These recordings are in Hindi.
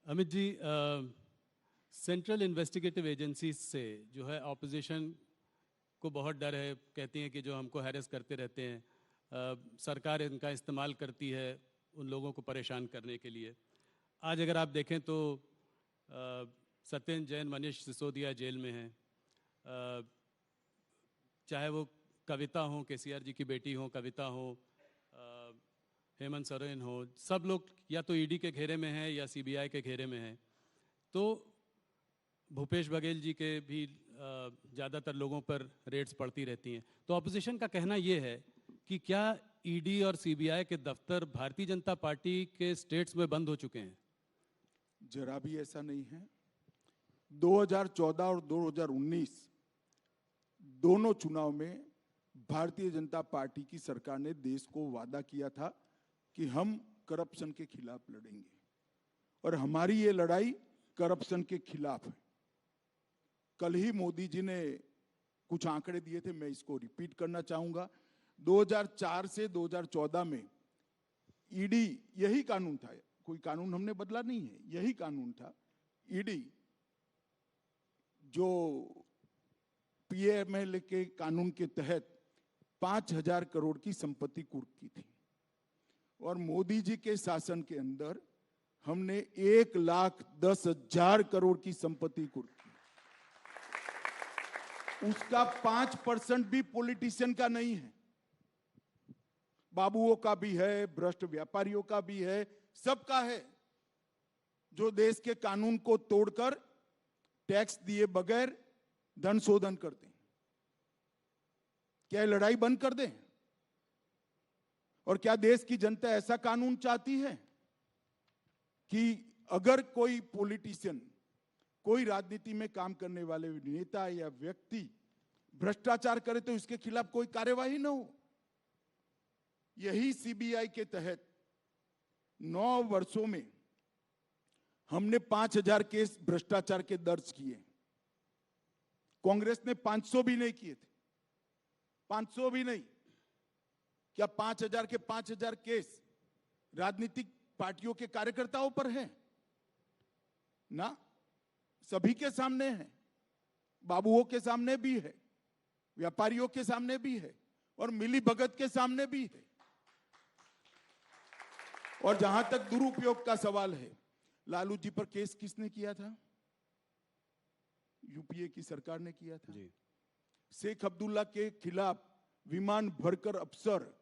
Amit ji, central investigative agencies से जो है ऑपोजिशन को बहुत डर है। कहती हैं कि जो हमको हैरेस करते रहते हैं, सरकार इनका इस्तेमाल करती है उन लोगों को परेशान करने के लिए। आज अगर आप देखें तो सत्येंद्र जैन, मनीष सिसोदिया जेल में हैं। चाहे वो कविता हो, केसीआर जी की बेटी हो कविता हो, हेमंत सोरेन हो, सब लोग या तो ईडी के घेरे में हैं या सीबीआई के घेरे में हैं। तो भूपेश बघेल जी के भी ज़्यादातर लोगों पर रेड्स पड़ती रहती हैं। तो ऑपोजिशन का कहना ये है कि क्या ईडी और सीबीआई के दफ्तर भारतीय जनता पार्टी के स्टेट्स में बंद हो चुके हैं? जरा भी ऐसा नहीं है। 2014 और 2019 दोनों चुनाव में भारतीय जनता पार्टी की सरकार ने देश को वादा किया था कि हम करप्शन के खिलाफ लड़ेंगे, और हमारी ये लड़ाई करप्शन के खिलाफ है। कल ही मोदी जी ने कुछ आंकड़े दिए थे, मैं इसको रिपीट करना चाहूंगा। 2004 से 2014 में ईडी, यही कानून था, कोई कानून हमने बदला नहीं है, यही कानून था। ईडी जो पीएमएल के कानून के तहत 5,000 करोड़ की संपत्ति कुर्क की थी, और मोदी जी के शासन के अंदर हमने 1,10,000 करोड़ की संपत्ति कुर्क की। उसका 5% भी पॉलिटिशियन का नहीं है, बाबुओं का भी है, भ्रष्ट व्यापारियों का भी है, सबका है, जो देश के कानून को तोड़कर टैक्स दिए बगैर धन शोधन करते हैं। क्या लड़ाई बंद कर दें? और क्या देश की जनता ऐसा कानून चाहती है कि अगर कोई पॉलिटिशियन, कोई राजनीति में काम करने वाले नेता या व्यक्ति भ्रष्टाचार करे तो इसके खिलाफ कोई कार्यवाही न हो? यही सीबीआई के तहत 9 वर्षों में हमने 5,000 केस भ्रष्टाचार के दर्ज किए। कांग्रेस ने 500 भी नहीं किए थे, 500 भी नहीं। क्या 5,000 के 5,000 केस राजनीतिक पार्टियों के कार्यकर्ताओं पर है? ना, सभी के सामने है, बाबुओं के सामने भी है, व्यापारियों के सामने भी है, और मिली भगत के सामने भी है। और जहां तक दुरुपयोग का सवाल है, लालू जी पर केस किसने किया था? यूपीए की सरकार ने किया था जी। शेख अब्दुल्ला के खिलाफ विमान भरकर अफसर,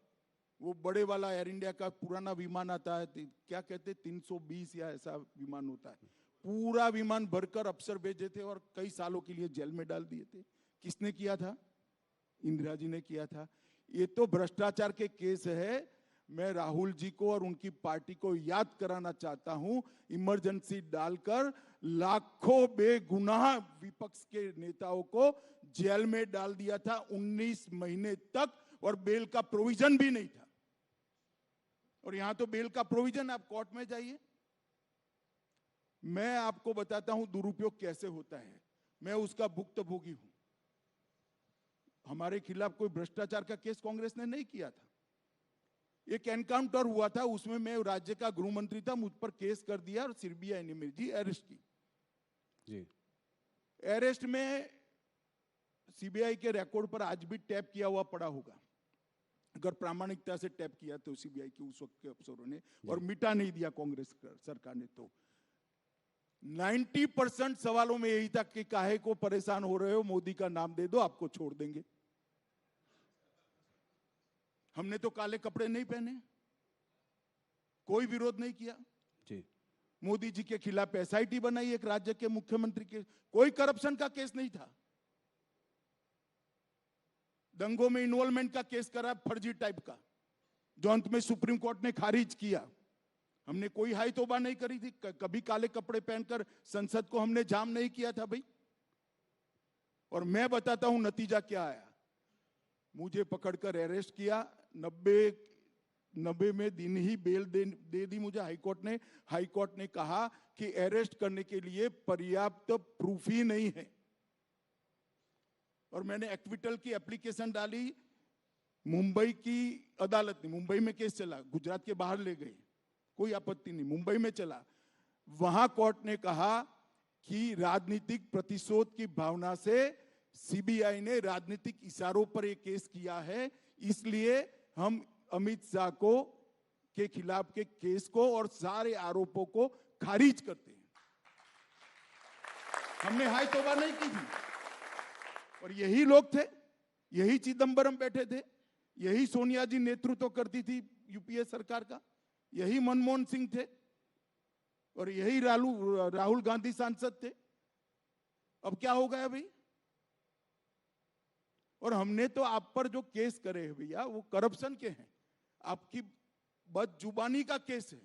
वो बड़े वाला एयर इंडिया का पुराना विमान आता है, क्या कहते 320 या ऐसा विमान होता है, पूरा विमान भरकर अफसर भेजे थे और कई सालों के लिए जेल में डाल दिए थे। किसने किया था? इंदिरा जी ने किया था। ये तो भ्रष्टाचार के केस है। मैं राहुल जी को और उनकी पार्टी को याद कराना चाहता हूं, इमरजेंसी डालकर लाखों बेगुनाह विपक्ष के नेताओं को जेल में डाल दिया था 19 महीने तक, और बेल का प्रोविजन भी नहीं था। और यहां तो बेल का प्रोविजन, आप कोर्ट में जाइए। मैं आपको बताता हूं दुरुपयोग कैसे होता है, मैं उसका भुक्तभोगी हूं। हमारे खिलाफ कोई भ्रष्टाचार का केस कांग्रेस ने नहीं किया था। एक एनकाउंटर हुआ था, उसमें मैं राज्य का गृह मंत्री था, मुझ पर केस कर दिया और सीबीआई ने मेरी अरेस्ट की जी। अरेस्ट में सीबीआई के रिकॉर्ड पर आज भी टैप किया हुआ पड़ा होगा, अगर प्रामाणिकता से टैप किया तो सीबीआई के उस वक्त के अफसरों ने, और मिटा नहीं दिया कांग्रेस सरकार ने। तो 90% सवालों में यही था कि काहे को परेशान हो रहे हो, मोदी का नाम दे दो आपको छोड़ देंगे। हमने तो काले कपड़े नहीं पहने, कोई विरोध नहीं किया जी। मोदी जी के खिलाफ एसआईटी बनाई, एक राज्य के मुख्यमंत्री के, कोई करप्शन का केस नहीं था। दंगों में इन्वॉल्वमेंट का केस करा, फर्जी टाइप का, जो अंत में सुप्रीम कोर्ट ने खारिज किया। हमने कोई हाई तौबा नहीं करी थी, कभी काले कपड़े पहनकर संसद को हमने जाम नहीं किया था भाई। और मैं बताता हूं नतीजा क्या आया। मुझे पकड़कर अरेस्ट किया, 90 में दिन ही बेल दे दी मुझे हाईकोर्ट ने। हाईकोर्ट ने कहा कि अरेस्ट करने के लिए पर्याप्त प्रूफ ही नहीं है, और मैंने एक्विटल की एप्लीकेशन डाली। मुंबई की अदालत ने, मुंबई में केस चला, गुजरात के बाहर ले गए, कोई आपत्ति नहीं, मुंबई में चला। वहां कोर्ट ने कहा कि राजनीतिक प्रतिशोध की भावना से सीबीआई ने राजनीतिक इशारों पर एक केस किया है, इसलिए हम अमित शाह को के खिलाफ के केस को और सारे आरोपों को खारिज करते हैं। हमने हाय तौबा नहीं की थी। और यही लोग थे, यही चिदंबरम बैठे थे, यही सोनिया जी नेतृत्व करती थी यूपीए सरकार का, यही मनमोहन सिंह थे और यही राहुल गांधी सांसद थे। अब क्या हो गया भाई? और हमने तो आप पर जो केस करे हैं भैया वो करप्शन के हैं, आपकी बदजुबानी का केस है।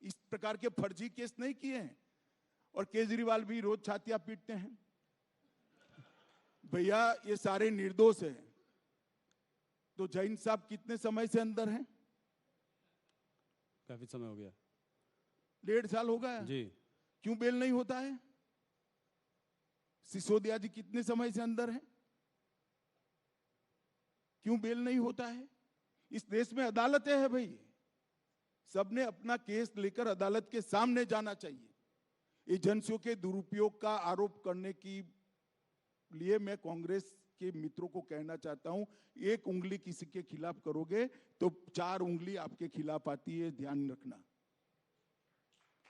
इस प्रकार के फर्जी केस नहीं किए हैं। और केजरीवाल भी रोज छातियां पीटते हैं, भैया ये सारे निर्दोष हैं। तो जैन साहब कितने समय से अंदर हैं? काफी समय हो गया, 1.5 साल हो गया जी। क्यों बेल नहीं होता है? सिसोदिया जी कितने समय से अंदर हैं? क्यों बेल नहीं होता है? इस देश में अदालतें हैं भाई, सबने अपना केस लेकर अदालत के सामने जाना चाहिए। एजेंसियों के दुरुपयोग का आरोप करने की लिए मैं कांग्रेस के मित्रों को कहना चाहता हूं, एक उंगली किसी के खिलाफ करोगे तो 4 उंगली आपके खिलाफ आती है, ध्यान रखना।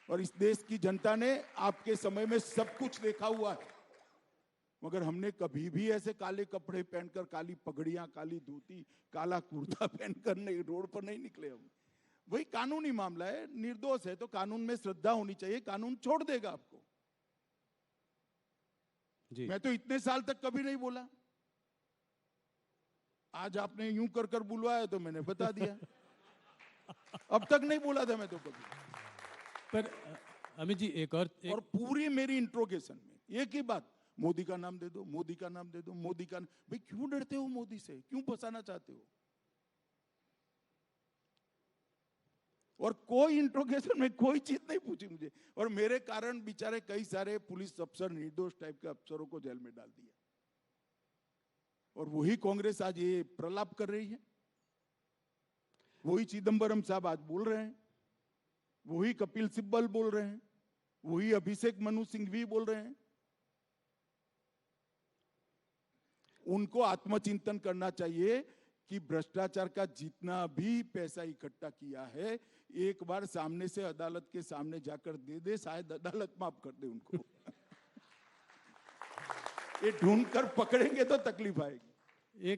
और इस देश की जनता ने आपके समय में सब कुछ देखा हुआ है, मगर हमने कभी भी ऐसे काले कपड़े पहनकर, काली पगड़ियां, काली धोती, काला कुर्ता पहनकर नहीं, रोड पर नहीं निकले हम। वही कानूनी मामला है, निर्दोष है तो कानून में श्रद्धा होनी चाहिए, कानून छोड़ देगा आपको। जी। मैं तो इतने साल तक कभी नहीं बोला, आज आपने यूं कर कर बुलवाया तो मैंने बता दिया। अब तक नहीं बोला था मैं तो कभी। पर अमित जी और पूरी मेरी इंट्रोगेशन में एक ही बात, मोदी का नाम दे दो, मोदी का नाम दे दो, मोदी का। भाई क्यों डरते हो मोदी से, क्यों फंसाना चाहते हो? और कोई इंट्रोगेशन में कोई चीज नहीं पूछी मुझे, और मेरे कारण बेचारे कई सारे पुलिस अफसर, निर्दोष टाइप के अफसरों को जेल में डाल दिया। और वही कांग्रेस आज ये प्रलाप कर रही है, वही चिदंबरम साहब आज बोल रहे हैं, वही कपिल सिब्बल बोल रहे हैं, वही अभिषेक मनु सिंघवी बोल रहे हैं। उनको आत्मचिंतन करना चाहिए कि भ्रष्टाचार का जितना भी पैसा इकट्ठा किया है, एक बार सामने से अदालत के सामने जाकर दे दे, शायद अदालत माफ कर दे उनको। ये ढूंढकर पकड़ेंगे तो तकलीफ आएगी।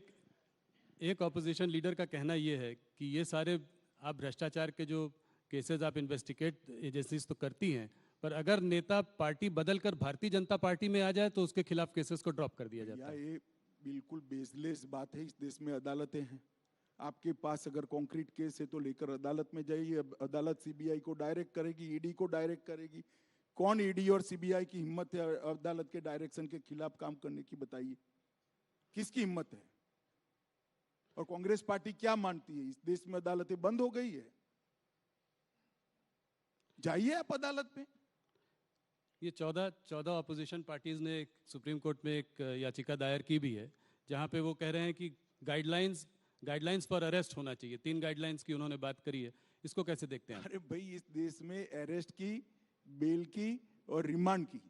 एक ऑपोजिशन लीडर का कहना यह है कि ये सारे आप भ्रष्टाचार के जो केसेस आप इन्वेस्टिगेट एजेंसीज तो करती हैं, पर अगर नेता पार्टी बदलकर भारतीय जनता पार्टी में आ जाए तो उसके खिलाफ केसेस को ड्रॉप कर दिया जाता है। ये बिल्कुल बेसलेस बात है। इस देश में अदालतें हैं, आपके पास अगर कॉन्क्रीट केस है तो लेकर अदालत में जाइए, अदालत सीबीआई को डायरेक्ट करेगी, ईडी को डायरेक्ट करेगी। कौन ईडी और सीबीआई की हिम्मत है अदालत के डायरेक्शन के खिलाफ काम करने की? बताइए किसकी हिम्मत है? और कांग्रेस पार्टी क्या मानती है? इस देश में अदालतें बंद हो गई है, जाइए आप अदालत में। ये 14 अपोजिशन पार्टीज ने सुप्रीम कोर्ट में एक याचिका दायर की भी है, जहां पे वो कह रहे हैं कि गाइडलाइंस फॉर अरेस्ट होना चाहिए। 3 गाइडलाइंस की उन्होंने बात करी है, इसको कैसे देखते हैं? अरे भाई, इस देश में अरेस्ट की, बेल की और रिमांड की,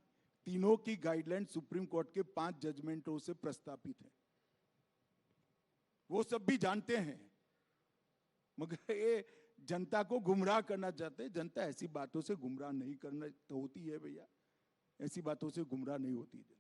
तीनों की गाइडलाइन सुप्रीम कोर्ट के 5 जजमेंटों से प्रस्तावित है। वो सब भी जानते हैं, मगर ये जनता को गुमराह करना चाहते हैं। जनता ऐसी बातों से गुमराह नहीं करना तो होती है भैया, ऐसी बातों से गुमराह नहीं होती है।